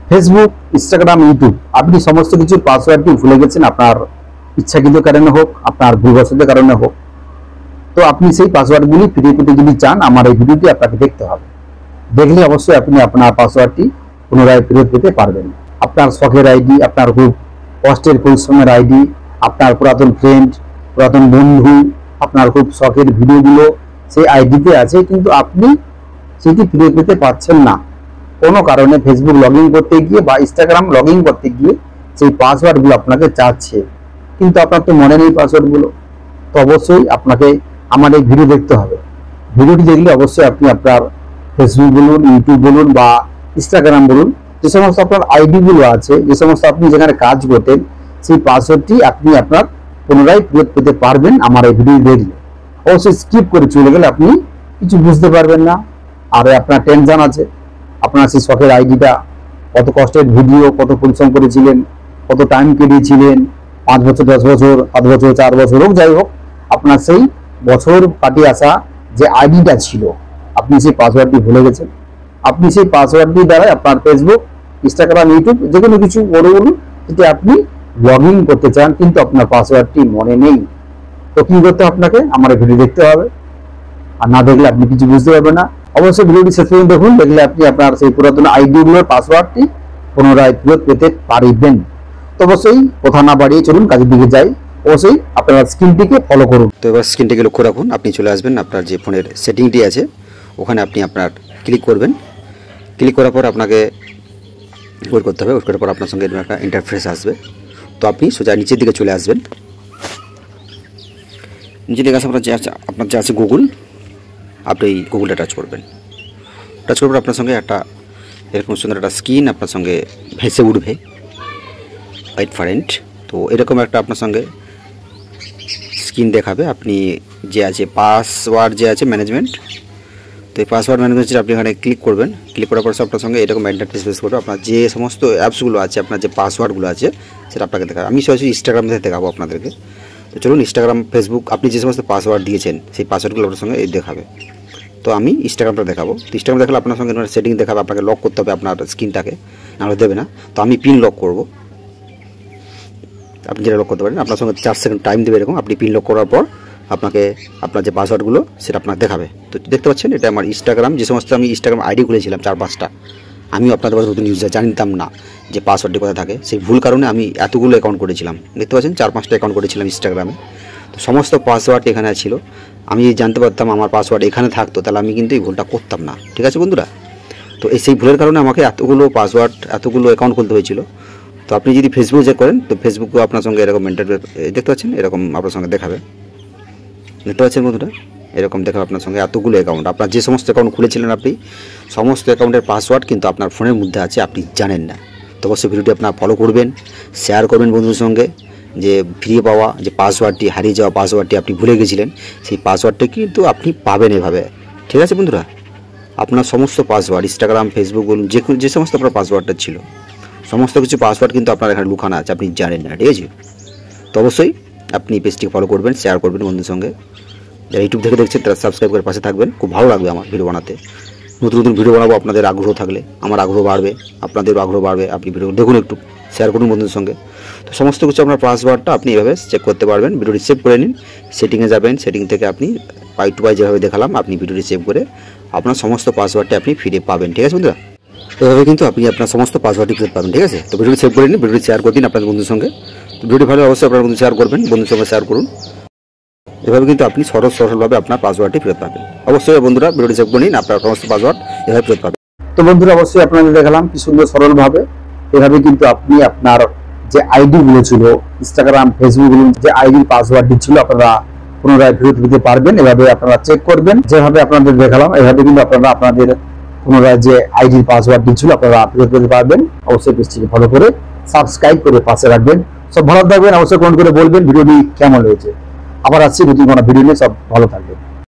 Facebook, Instagram, YouTube আপনি সমস্ত কিছুর পাসওয়ার্ডটি ভুলে গেছেন, আপনার ইচ্ছাকৃত কারণে হোক, আপনার ভুলবশতের কারণে হোক। তো আপনি সেই পাসওয়ার্ডগুলি ফিরে পেতে যদি চান, আমার এই ভিডিওটি আপনাকে দেখতে হবে। দেখলে অবশ্যই আপনি আপনার পাসওয়ার্ডটি পুনরায় ফেরত পেতে পারবেন। আপনার শখের আইডি, আপনার খুব কষ্টের পরিশ্রমের আইডি, আপনার পুরাতন ফ্রেন্ড, পুরাতন বন্ধু, আপনার খুব শখের ভিডিওগুলো সেই আইডিতে আছে, কিন্তু আপনি সেটি ফিরে পেতে পারছেন না কোনো কারণে। ফেসবুক লগ ইন করতে গিয়ে বা ইনস্টাগ্রাম লগ ইন করতে গিয়ে সেই পাসওয়ার্ডগুলো আপনাকে চাচ্ছে, কিন্তু আপনার তো মনে নেই পাসওয়ার্ডগুলো। তো অবশ্যই আপনাকে আমার এই ভিডিও দেখতে হবে। ভিডিওটি দেখলে অবশ্যই আপনি আপনার ফেসবুক বলুন, ইউটিউব বলুন বা ইনস্টাগ্রাম বলুন, যে সমস্ত আপনার আইডিগুলো আছে, যে সমস্ত আপনি যেখানে কাজ করতেন, সেই পাসওয়ার্ডটি আপনি আপনার পুনরায় ফেরত পেতে পারবেন আমার এই ভিডিও দেখলে। অবশ্যই স্কিপ করে চলে গেলে আপনি কিছু বুঝতে পারবেন না, আর আপনার টেনশন আছে। আপনার সেই শখের আইডিটা, কত কষ্টের ভিডিও, কত পরিশ্রম করেছিলেন, কত টাইম কেটেছিলেন, 5 বছর, 10 বছর, 7 বছর, 4 বছর হোক, যাই হোক, আপনার সেই বছর কাটিয়ে আসা যে আইডিটা ছিল, আপনি সেই পাসওয়ার্ডটি ভুলে গেছেন। আপনি সেই পাসওয়ার্ডটি দ্বারা আপনার ফেসবুক, ইনস্টাগ্রাম, ইউটিউব যে কোনো কিছু বড় বলুন, যেটি আপনি লগ ইন করতে চান, কিন্তু আপনার পাসওয়ার্ডটি মনে নেই। তো কি করতে হবে? আপনাকে আমার ভিডিও দেখতে হবে, আর না দেখলে আপনি কিছু বুঝতে পারবেন না। অবশ্যই ভিডিওটি শেষ পর্যন্ত দেখুন, দেখলে আপনি আপনার সেই পুরাতন আইডিগুলোর পাসওয়ার্ডটি পুনরায় ফেরত পেতে পারবেন। তো অবশ্যই কথা না বাড়িয়ে চলুন কাজের দিকে যাই। অবশ্যই আপনারা স্ক্রিনটিকে ফলো করুন। তো এবার স্ক্রিনটিকে লক্ষ্য রাখুন, আপনি চলে আসবেন আপনার যে ফোনের সেটিংটি আছে ওখানে আপনি আপনার ক্লিক করবেন। ক্লিক করার পর আপনাকে ওয়েট করতে হবে। ওয়েট করার পর আপনার সঙ্গে একটা ইন্টারফেস আসবে। তো আপনি সোজা নিচের দিকে চলে আসবেন। নিচের দিকে আসে আপনার যে আছে গুগল, আপনি এই গুগলটা টাচ করবেন। টাচ করার পর আপনার সঙ্গে একটা এরকম সুন্দর একটা স্ক্রিন আপনার সঙ্গে ভেসে উঠবে, ওয়েট ফরেন্ট। তো এরকম একটা আপনার সঙ্গে স্ক্রিন দেখাবে। আপনি যে আছে পাসওয়ার্ড যে আছে ম্যানেজমেন্ট, তো এই পাসওয়ার্ড ম্যানেজমেন্ট আপনি এখানে ক্লিক করবেন। ক্লিক করার পর আপনার সঙ্গে এরকম ইন্টারফেস ফেস করবে। আপনার যে সমস্ত অ্যাপসগুলো আছে, আপনার যে পাসওয়ার্ডগুলো আছে সেটা আপনাকে দেখাবে। আমি সরাসরি ইনস্টাগ্রাম থেকে দেখাবো আপনাদেরকে। তো চলুন, ইনস্টাগ্রাম, ফেসবুক আপনি যে সমস্ত পাসওয়ার্ড দিয়েছেন সেই পাসওয়ার্ডগুলো আপনার সঙ্গে দেখাবে। তো আমি ইনস্টাগ্রামটা দেখাবো। তো ইনস্টাগ্রাম দেখালে আপনার সঙ্গে সেটিং দেখাবে, আপনাকে লক করতে হবে আপনার স্ক্রিনটাকে, নাহলে দেবে না। তো আমি পিন লক করব। আপনি যেটা লক করতে পারেন, আপনার সঙ্গে 4 সেকেন্ড টাইম দেবে এরকম। আপনি পিন লক করার পর আপনাকে আপনার যে পাসওয়ার্ডগুলো সেটা আপনাকে দেখাবে। তো দেখতে পাচ্ছেন, এটা আমার ইনস্টাগ্রাম, যে সমস্ত আমি ইনস্টাগ্রাম আইডি খুলেছিলাম 4-5টা। আমিও আপনাদের মতো নতুন ইউজার, জানতাম না যে পাসওয়ার্ডটি কোথায় থাকে। সেই ভুল কারণে আমি এতগুলো অ্যাকাউন্ট করেছিলাম। দেখতে পাচ্ছেন 4-5টা অ্যাকাউন্ট করেছিলাম ইনস্টাগ্রামে। তো সমস্ত পাসওয়ার্ড এখানে ছিল। আমি জানতে পারতাম আমার পাসওয়ার্ড এখানে থাকতো, তাহলে আমি কিন্তু এই ভুলটা করতাম না। ঠিক আছে বন্ধুরা? তো সেই ভুলের কারণে আমাকে এতগুলো পাসওয়ার্ড, এতগুলো অ্যাকাউন্ট খুলতে হয়েছিল। তো আপনি যদি ফেসবুক চেক করেন, তো ফেসবুকও আপনার সঙ্গে এরকম ইন্টারফেস দেখতে পাচ্ছেন, এরকম আপনার সঙ্গে দেখাবে। দেখতে পাচ্ছেন বন্ধুরা, এরকম দেখাবে আপনার সঙ্গে এতগুলো অ্যাকাউন্ট। আপনার যে সমস্ত অ্যাকাউন্ট খুলেছিলেন, আপনি সমস্ত অ্যাকাউন্টের পাসওয়ার্ড কিন্তু আপনার ফোনের মধ্যে আছে, আপনি জানেন না। তো অবশ্যই ভিডিওটি আপনার ফলো করবেন, শেয়ার করবেন বন্ধুদের সঙ্গে, যে ফিরে পাওয়া যে পাসওয়ার্ডটি, হারিয়ে যাওয়া পাসওয়ার্ডটি আপনি ভুলে গেছিলেন, সেই পাসওয়ার্ডটা কিন্তু আপনি পাবেন এভাবে। ঠিক আছে বন্ধুরা? আপনার সমস্ত পাসওয়ার্ড, ইনস্টাগ্রাম, ফেসবুক বলুন, যে সমস্ত আপনার পাসওয়ার্ডটা ছিল, সমস্ত কিছু পাসওয়ার্ড কিন্তু আপনার এখানে লুকানো আছে, আপনি জানেন না। ঠিক আছে? তো অবশ্যই আপনি পেজটিকে ফলো করবেন, শেয়ার করবেন বন্ধুদের সঙ্গে। যারা ইউটিউব থেকে দেখছেন তারা সাবস্ক্রাইব করে পাশে থাকবেন। খুব ভালো লাগবে আমার ভিডিও বানাতে। নতুন নতুন ভিডিও বানাবো, আপনাদের আগ্রহ থাকলে আমার আগ্রহ বাড়বে, আপনাদেরও আগ্রহ বাড়বে। আপনি ভিডিও দেখুন, একটু শেয়ার করুন বন্ধুদের সঙ্গে। তো সমস্ত কিছু আপনার পাসওয়ার্ডটা আপনি এভাবে চেক করতে পারবেন। ভিডিওটি সেভ করে নিন, সেটিংয়ে যাবেন, সেটিং থেকে আপনি পাই টু পাই যেভাবে দেখালাম, আপনি ভিডিওটি সেভ করে আপনার সমস্ত পাসওয়ার্ডটা আপনি ফিরে পাবেন। ঠিক আছে বন্ধুরা? এভাবে কিন্তু আপনি আপনার সমস্ত পাসওয়ার্ডটি ফিরে পাবেন। ঠিক আছে? তো ভিডিওটি সেভ করে নিন, ভিডিওটি শেয়ার করে দিন আপনাদের বন্ধুদের সঙ্গে। তো ভিডিওটি ভালো অবশ্যই আপনার বন্ধু শেয়ার করবেন, বন্ধুদের সঙ্গে শেয়ার করুন। এভাবে কিন্তু আপনি সরলভাবে আপনার পাসওয়ার্ডটি ফেরত পাবেন। অবশ্যই বন্ধুরা ভিডিওটি সেভ করে নিন, আপনার সমস্ত পাসওয়ার্ড এভাবে ফেরত পাবেন। তো বন্ধুরা, অবশ্যই আপনাদের দেখালাম কি সুন্দর সরলভাবে। এভাবে কিন্তু আপনি আপনার যে আইডিগুলো ছিল, ইনস্টাগ্রাম, ফেসবুক, যে আইডির পাসওয়ার্ডটি ছিল, আপনারা পুনরায় ফেরত দিতে পারবেন। এভাবে আপনারা চেক করবেন, যেভাবে আপনাদের দেখালাম, এভাবে কিন্তু আপনারা আপনাদের পুনরায় যে আইডির পাসওয়ার্ডটি ছিল আপনারা ফেরত দিতে পারবেন। অবশ্যই পেজটিকে ফলো করে সাবস্ক্রাইব করে পাশে রাখবেন। সব ভালো থাকবেন, অবশ্যই কমেন্ট করে বলবেন ভিডিওটি কেমন হয়েছে। আবার আসছি নতুন কোনো ভিডিও নিয়ে। সব ভালো থাকবেন।